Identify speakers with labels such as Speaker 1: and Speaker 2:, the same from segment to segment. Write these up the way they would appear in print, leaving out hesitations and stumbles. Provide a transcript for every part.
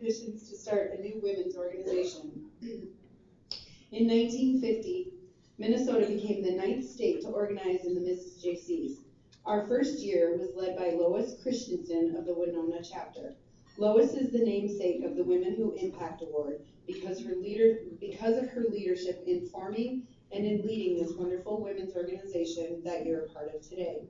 Speaker 1: petitions to start a new women's organization. In 1950, Minnesota became the 9th state to organize in the Mrs. JCs. Our first year was led by Lois Christensen of the Winona chapter. Lois is the namesake of the Women Who Impact Award because of her leadership in forming and in leading this wonderful women's organization that you're a part of today.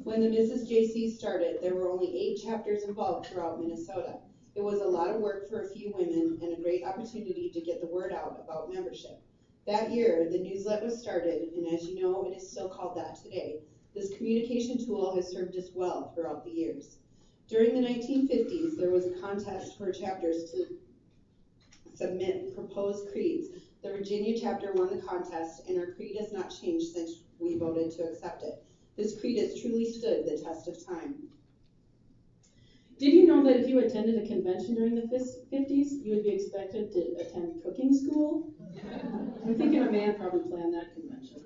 Speaker 1: When the Mrs. JC started, there were only 8 chapters involved throughout Minnesota. It was a lot of work for a few women and a great opportunity to get the word out about membership. That year, the newslet was started, and as you know, it is still called that today. This communication tool has served us well throughout the years. During the 1950s, there was a contest for chapters to submit proposed creeds. The Virginia chapter won the contest, and our creed has not changed since we voted to accept it. This creed has truly stood the test of time.
Speaker 2: Did you know that if you attended a convention during the 50s, you would be expected to attend cooking school? I'm thinking a man probably planned that convention.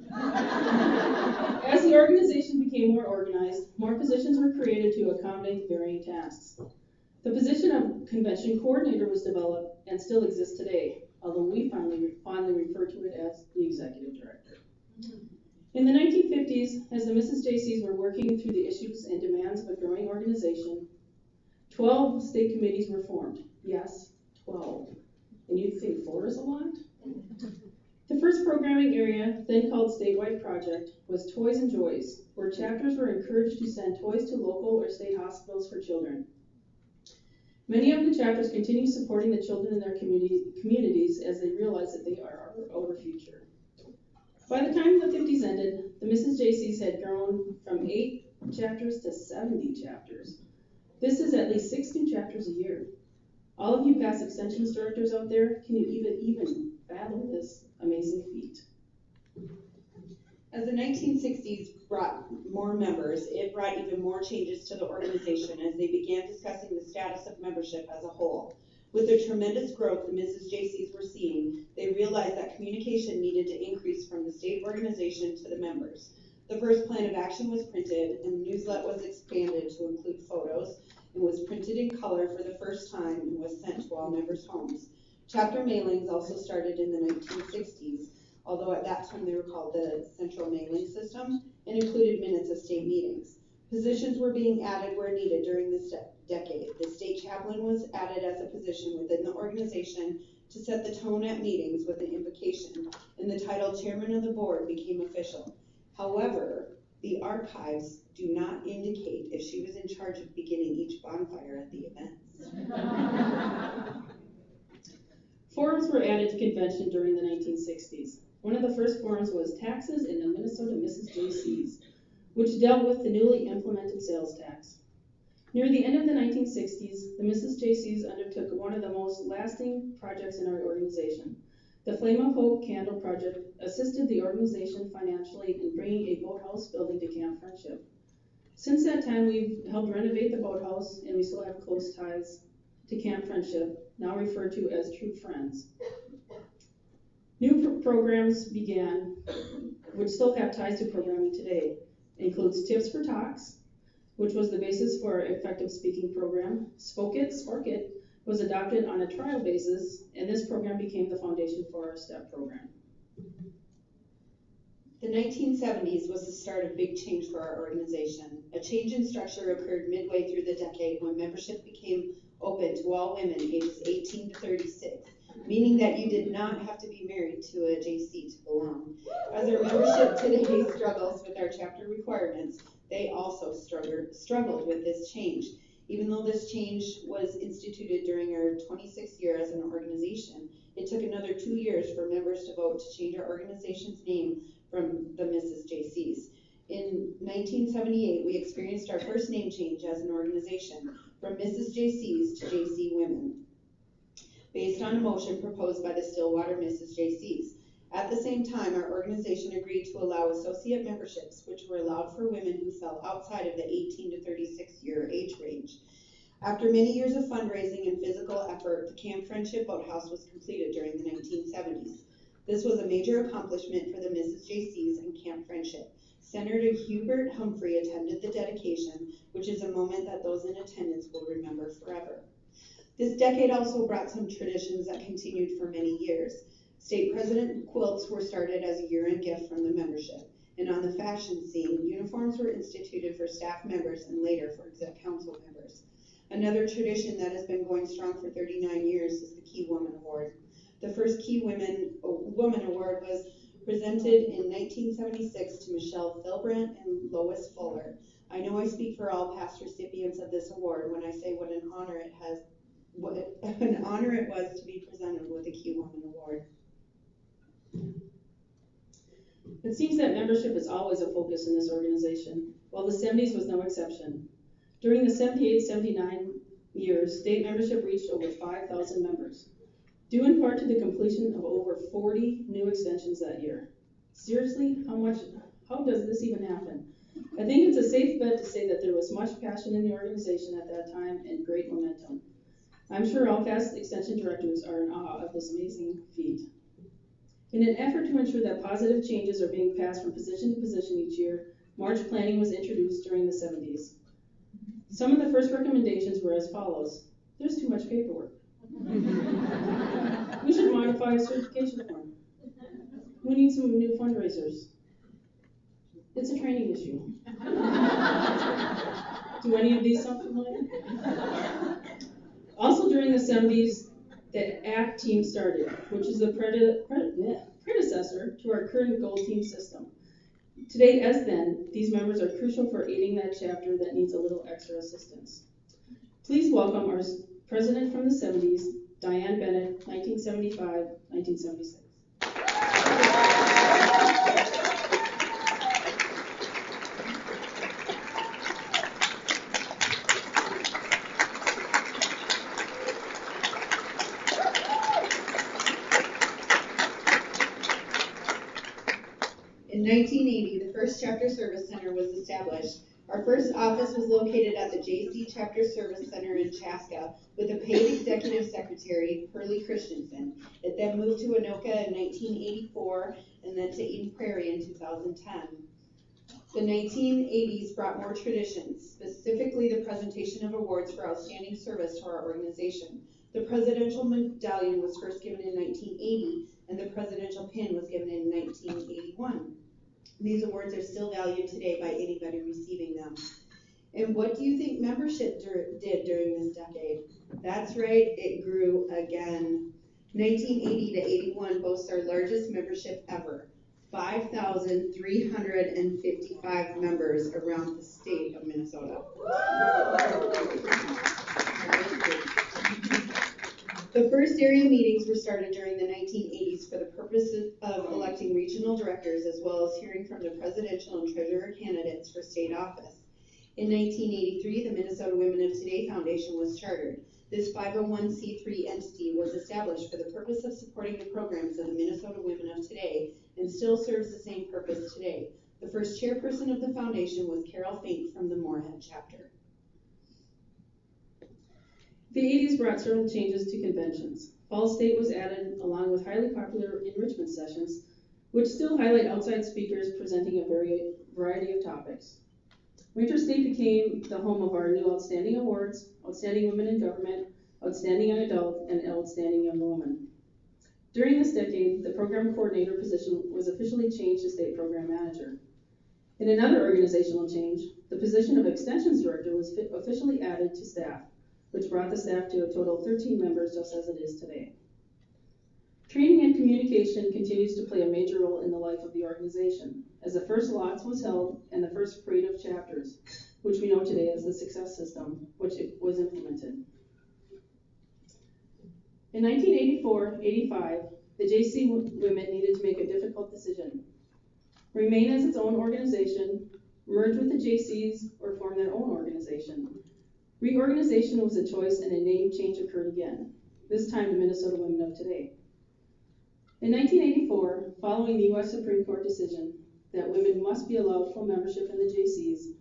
Speaker 2: As the organization became more organized, more positions were created to accommodate varying tasks. The position of convention coordinator was developed and still exists today, although we fondly refer to it as the executive director. In the 1950s, as the Mrs. JCs were working through the issues and demands of a growing organization, 12 state committees were formed. Yes, 12. And you'd think 4 is a lot? The first programming area, then called Statewide Project, was Toys and Joys, where chapters were encouraged to send toys to local or state hospitals for children. Many of the chapters continue supporting the children in their communities as they realize that they are our future. By the time the 50s ended, the Mrs. JCs had grown from 8 chapters to 70 chapters. This is at least 60 chapters a year. All of you past extensions directors out there, can you even fathom this amazing feat?
Speaker 1: As the 1960s brought more members, it brought even more changes to the organization as they began discussing the status of membership as a whole. With the tremendous growth the Mrs. JCs were seeing, they realized that communication needed to increase from the state organization to the members. The first plan of action was printed, and the newslet was expanded to include photos, and was printed in color for the first time and was sent to all members' homes. Chapter mailings also started in the 1960s, although at that time they were called the Central Mailing System, and included minutes of state meetings. Positions were being added where needed during this decade. The state chaplain was added as a position within the organization to set the tone at meetings with an invocation, and the title Chairman of the Board became official. However, the archives do not indicate if she was in charge of beginning each bonfire at the events.
Speaker 2: Forums were added to convention during the 1960s. One of the first forums was Taxes in the Minnesota Mrs. JCs, which dealt with the newly implemented sales tax. Near the end of the 1960s, the Mrs. JCs undertook one of the most lasting projects in our organization. The Flame of Hope Candle Project assisted the organization financially in bringing a boathouse building to Camp Friendship. Since that time, we've helped renovate the boathouse, and we still have close ties to Camp Friendship, now referred to as True Friends. New programs began, which still have ties to programming today. It includes Tips for Talks, which was the basis for our effective speaking program. Spoke It was adopted on a trial basis, and this program became the foundation for our STEP program.
Speaker 1: The 1970s was the start of big change for our organization. A change in structure occurred midway through the decade when membership became open to all women ages 18 to 36, meaning that you did not have to be married to a JC to belong. As our membership today struggles with our chapter requirements, they also struggled with this change. Even though this change was instituted during our 26th year as an organization, it took another 2 years for members to vote to change our organization's name from the Mrs. JCs. In 1978, we experienced our first name change as an organization from Mrs. JCs to JC Women, based on a motion proposed by the Stillwater Mrs. JCs. At the same time, our organization agreed to allow associate memberships, which were allowed for women who fell outside of the 18 to 36 year age range. After many years of fundraising and physical effort, the Camp Friendship Boathouse was completed during the 1970s. This was a major accomplishment for the Mrs. JCs and Camp Friendship. Senator Hubert Humphrey attended the dedication, which is a moment that those in attendance will remember forever. This decade also brought some traditions that continued for many years. State president quilts were started as a year-end gift from the membership, and on the fashion scene, uniforms were instituted for staff members and later for exec council members. Another tradition that has been going strong for 39 years is the Key Woman Award. The first Key Woman Award was presented in 1976 to Michelle Philbrandt and Lois Fuller. I know I speak for all past recipients of this award when I say what an honor it was to be presented with the Key Woman Award.
Speaker 2: It seems that membership is always a focus in this organization, while the 70s was no exception. During the 78-79 years, state membership reached over 5,000 members, due in part to the completion of over 40 new extensions that year. Seriously, how does this even happen? I think it's a safe bet to say that there was much passion in the organization at that time and great momentum. I'm sure all past extension directors are in awe of this amazing feat. In an effort to ensure that positive changes are being passed from position to position each year, March planning was introduced during the 70s. Some of the first recommendations were as follows. There's too much paperwork. We should modify a certification form. We need some new fundraisers. It's a training issue. Do any of these sound familiar? Also during the 70s, the ACT team started, which is the predecessor to our current gold team system. Today, as then, these members are crucial for aiding that chapter that needs a little extra assistance. Please welcome our president from the 70s, Diane Bennett, 1975-1976.
Speaker 1: In 1980, the first Chapter Service Center was established. Our first office was located at the JC Chapter Service Center in Chaska with a paid executive secretary, Pearlie Christensen. It then moved to Anoka in 1984 and then to Eden Prairie in 2010. The 1980s brought more traditions, specifically the presentation of awards for outstanding service to our organization. The Presidential Medallion was first given in 1980, and the Presidential Pin was given in 1981. These awards are still valued today by anybody receiving them. And what do you think membership did during this decade? That's right, it grew again. 1980 to 81 boasts our largest membership ever. 5,355 members around the state of Minnesota. The first area meetings were started during the 1980s for the purposes of electing regional directors as well as hearing from the presidential and treasurer candidates for state office. In 1983, the Minnesota Women of Today Foundation was chartered. This 501c3 entity was established for the purpose of supporting the programs of the Minnesota Women of Today and still serves the same purpose today. The first chairperson of the foundation was Carol Fink from the Moorhead chapter.
Speaker 2: The 80s brought several changes to conventions. Fall State was added along with highly popular enrichment sessions, which still highlight outside speakers presenting a variety of topics. Winter State became the home of our new Outstanding Awards, Outstanding Women in Government, Outstanding Young Adult, and Outstanding Young Woman. During this decade, the program coordinator position was officially changed to state program manager. In another organizational change, the position of extensions director was officially added to staff, which brought the staff to a total of 13 members, just as it is today. Training and communication continues to play a major role in the life of the organization, as the first lots was held and the first parade of chapters, which we know today as the Success System, which was implemented. In 1984-85, the JC women needed to make a difficult decision: remain as its own organization, merge with the JCs, or form their own organization. Reorganization was a choice and a name change occurred again, this time to Minnesota Women of Today. In 1984, following the U.S. Supreme Court decision that women must be allowed full membership in the JCs,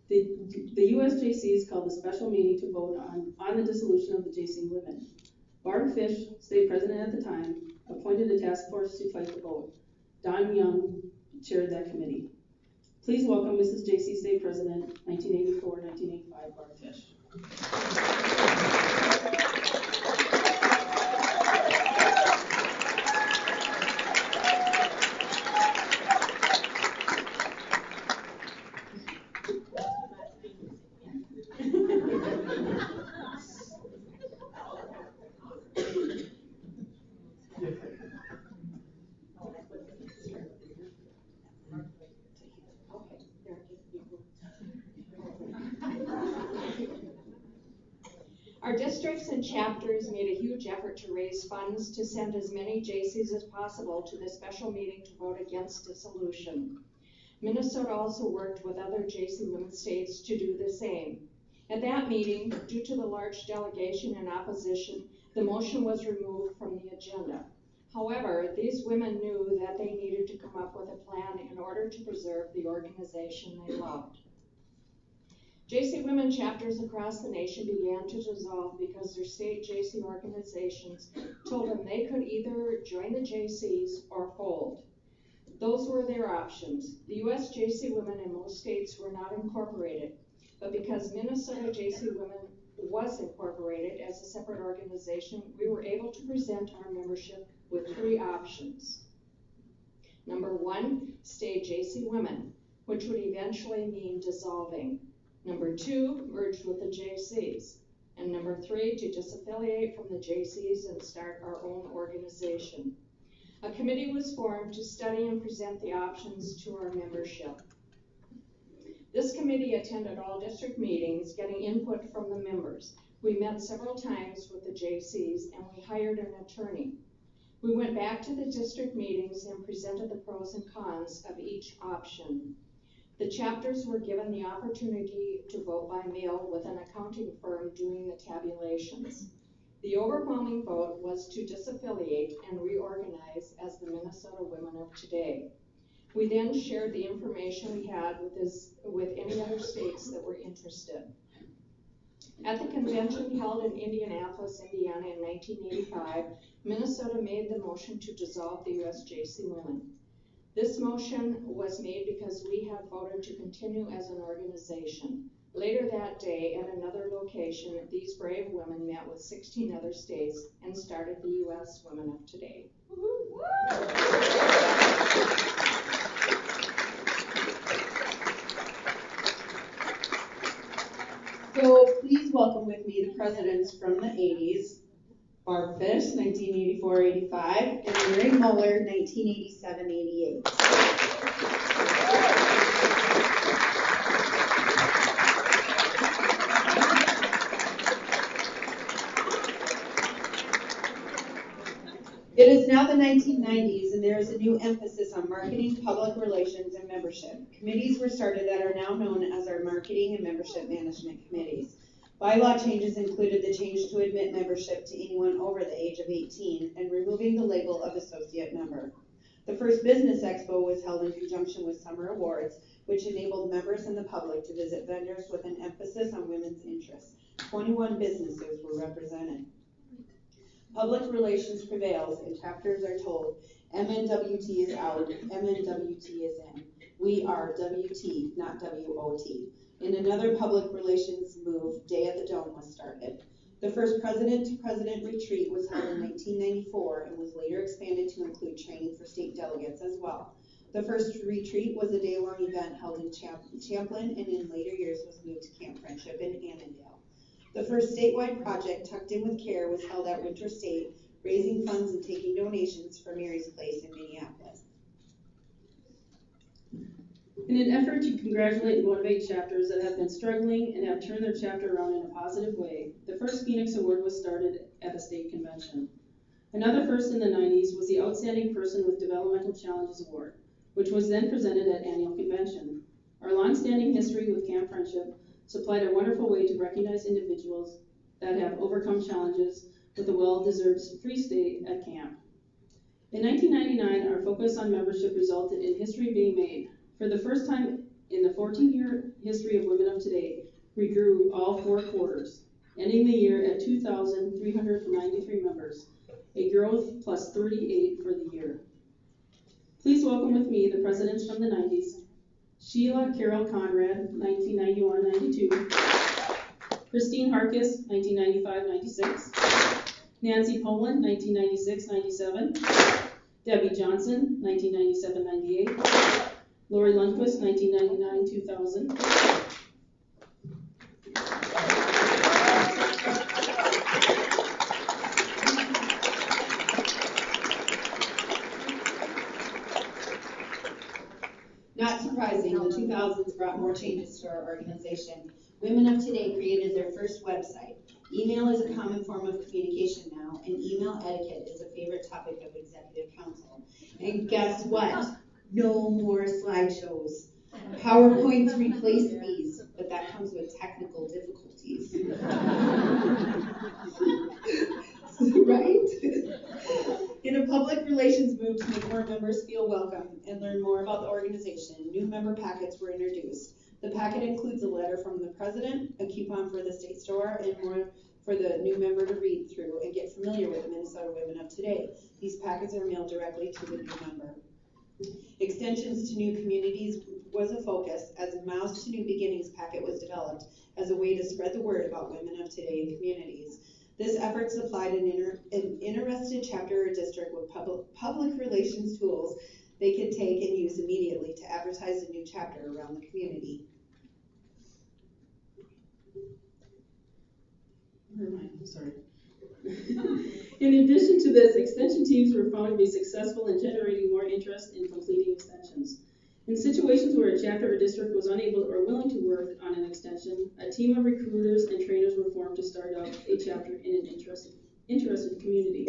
Speaker 2: the U.S. JCs called a special meeting to vote on the dissolution of the JC women. Barb Fish, state president at the time, appointed a task force to fight the vote. Don Young chaired that committee. Please welcome Mrs. JC State President, 1984-1985, Barb Fish.
Speaker 3: Districts and chapters made a huge effort to raise funds to send as many JCs as possible to the special meeting to vote against dissolution. Minnesota also worked with other JC women states to do the same. At that meeting, due to the large delegation and opposition, the motion was removed from the agenda. However, these women knew that they needed to come up with a plan in order to preserve the organization they loved. JC women chapters across the nation began to dissolve because their state JC organizations told them they could either join the JCs or fold. Those were their options. The U.S. JC women in most states were not incorporated, but because Minnesota JC Women was incorporated as a separate organization, we were able to present our membership with 3 options. Number 1, stay JC Women, which would eventually mean dissolving. Number 2, merge with the JCs. And number 3, to disaffiliate from the JCs and start our own organization. A committee was formed to study and present the options to our membership. This committee attended all district meetings, getting input from the members. We met several times with the JCs and we hired an attorney. We went back to the district meetings and presented the pros and cons of each option. The chapters were given the opportunity to vote by mail with an accounting firm doing the tabulations. The overwhelming vote was to disaffiliate and reorganize as the Minnesota Women of Today. We then shared the information we had with any other states that were interested. At the convention held in Indianapolis, Indiana in 1985, Minnesota made the motion to dissolve the USJC Women. This motion was made because we had voted to continue as an organization. Later that day, at another location, these brave women met with 16 other states and started the U.S. Women of Today.
Speaker 1: So please welcome with me the presidents from the 80s, Barb Fish, 1984-85, and Mary Muller, 1987-88. It is now the 1990s, and there is a new emphasis on marketing, public relations, and membership. Committees were started that are now known as our marketing and membership management committees. Bylaw changes included the change to admit membership to anyone over the age of 18 and removing the label of associate member. The first business expo was held in conjunction with summer awards, which enabled members and the public to visit vendors with an emphasis on women's interests. 21 businesses were represented. Public relations prevails and chapters are told, MNWT is out, MNWT is in. We are WT, not WOT. In another public relations move, Day at the Dome was started. The first president-to-president retreat was held in 1994 and was later expanded to include training for state delegates as well. The first retreat was a day-long event held in Champlin and in later years was moved to Camp Friendship in Annandale. The first statewide project, Tucked In With Care, was held at Winter State, raising funds and taking donations for Mary's Place in Minneapolis.
Speaker 2: In an effort to congratulate and motivate chapters that have been struggling and have turned their chapter around in a positive way, the first Phoenix Award was started at the state convention. Another first in the 90s was the Outstanding Person with Developmental Challenges Award, which was then presented at annual convention. Our long-standing history with Camp Friendship supplied a wonderful way to recognize individuals that have overcome challenges with a well-deserved free stay at camp. In 1999, our focus on membership resulted in history being made. For the first time in the 14-year history of Women of Today, we grew all 4 quarters, ending the year at 2,393 members, a growth plus 38 for the year. Please welcome with me the presidents from the 90s, Sheila Carol Conrad, 1991-92, Christine Harkis, 1995-96, Nancy Poland, 1996-97, Debbie Johnson, 1997-98, Lori Lundquist, 1999-2000.
Speaker 1: Not surprising, the 2000s brought more changes to our organization. Women of Today created their first website. Email is a common form of communication now, and email etiquette is a favorite topic of executive council. And guess what? No more slideshows. PowerPoints replace these, but that comes with technical difficulties. Right? In a public relations move to make more members feel welcome and learn more about the organization, new member packets were introduced. The packet includes a letter from the president, a coupon for the state store, and more for the new member to read through and get familiar with the Minnesota Women of Today. These packets are mailed directly to the new member. Extensions to new communities was a focus, as a Mouse to New Beginnings packet was developed as a way to spread the word about women of today in communities. This effort supplied an interested chapter or district with public relations tools they could take and use immediately to advertise a new chapter around the community.
Speaker 2: Never mind, I'm sorry. In addition to this, extension teams were found to be successful in generating more interest in completing extensions. In situations where a chapter or district was unable or willing to work on an extension, a team of recruiters and trainers were formed to start out a chapter in an interested community.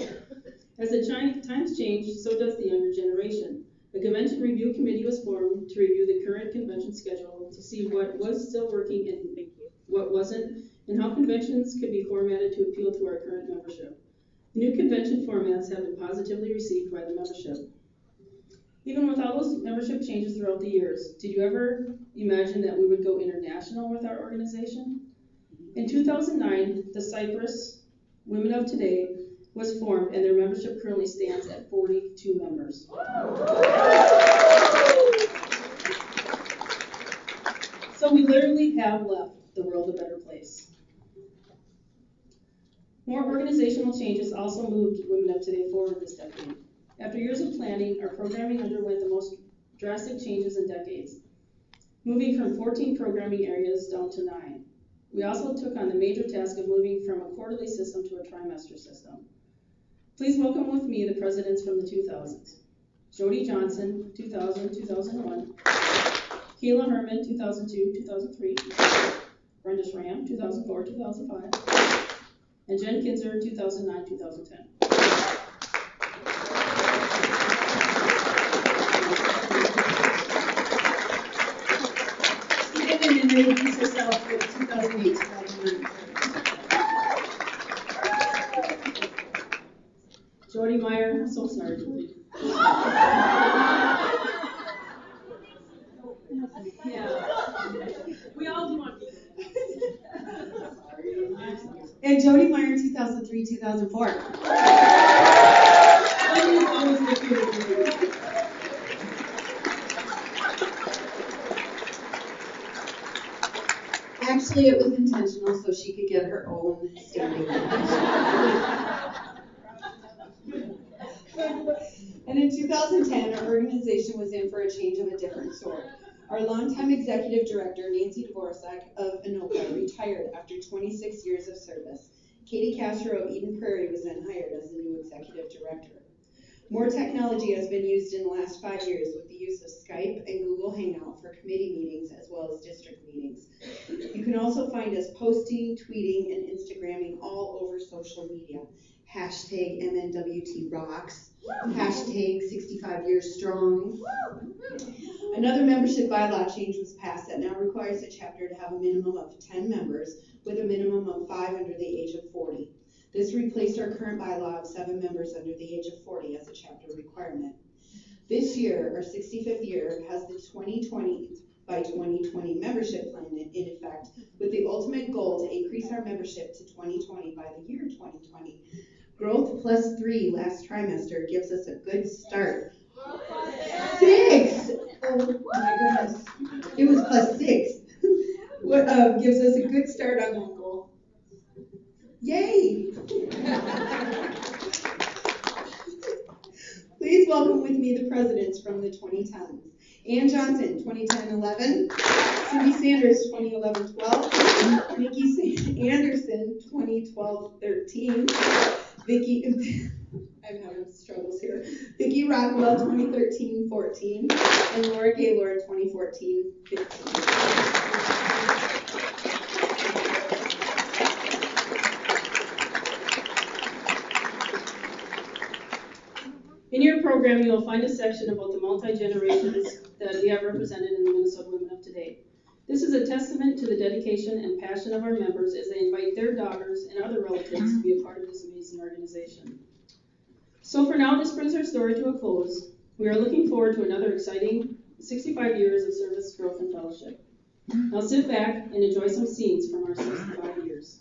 Speaker 2: As the times change, so does the younger generation. A convention review committee was formed to review the current convention schedule to see what was still working and what wasn't, and how conventions could be formatted to appeal to our current membership. New convention formats have been positively received by the membership. Even with all those membership changes throughout the years, did you ever imagine that we would go international with our organization? In 2009, the Cyprus Women of Today was formed, and their membership currently stands at 42 members. So we literally have left the world a better place. More organizational changes also moved Women of Today forward this decade. After years of planning, our programming underwent the most drastic changes in decades, moving from 14 programming areas down to 9. We also took on the major task of moving from a quarterly system to a trimester system. Please welcome with me the presidents from the 2000s. Jody Johnson, 2000-2001. Keela Herman, 2002-2003. Brenda Schramm, 2004-2005. And Jen Kinzer, 2009-2010. And introduce herself for 2008-2009. Jody Meyer, so sorry, Jody. Yeah, we all do want people.
Speaker 1: And Jody Meyer, 2003-2004. Actually, it was intentional so she could get her own standing ovation. And in 2010, our organization was in for a change of a different sort. Our longtime executive director, Nancy Dvorak of Anoka, retired after 26 years of service. Katie Castro of Eden Prairie was then hired as the new executive director. More technology has been used in the last 5 years with the use of Skype and Google Hangout for committee meetings as well as district meetings. You can also find us posting, tweeting, and Instagramming all over social media. Hashtag MNWT rocks. Hashtag 65 years strong. Another membership bylaw change was passed that now requires a chapter to have a minimum of 10 members with a minimum of 5 under the age of 40. This replaced our current bylaw of 7 members under the age of 40 as a chapter requirement. This year, our 65th year, has the 2020 by 2020 membership plan in effect, with the ultimate goal to increase our membership to 2020 by the year 2020. Growth plus 3 last trimester gives us a good start. 6! Oh my goodness. It was plus 6. What gives us a good start on that goal. Yay! Please welcome with me the presidents from the 2010s. Ann Johnson, 2010-11. Cindy Sanders, 2011-12. Nikki Anderson, 2012-13. Vicki, I'm having struggles here. Vicki Rockwell, 2013-14. And Laura Gaylord, 2014-15.
Speaker 2: In your program, you will find a section about the multi-generations that we have represented in the Minnesota Women of Today. This is a testament to the dedication and passion of our members as they invite their daughters and other relatives to be a part of this amazing organization. So for now, this brings our story to a close. We are looking forward to another exciting 65 years of service, growth, and fellowship. Now sit back and enjoy some scenes from our 65 years.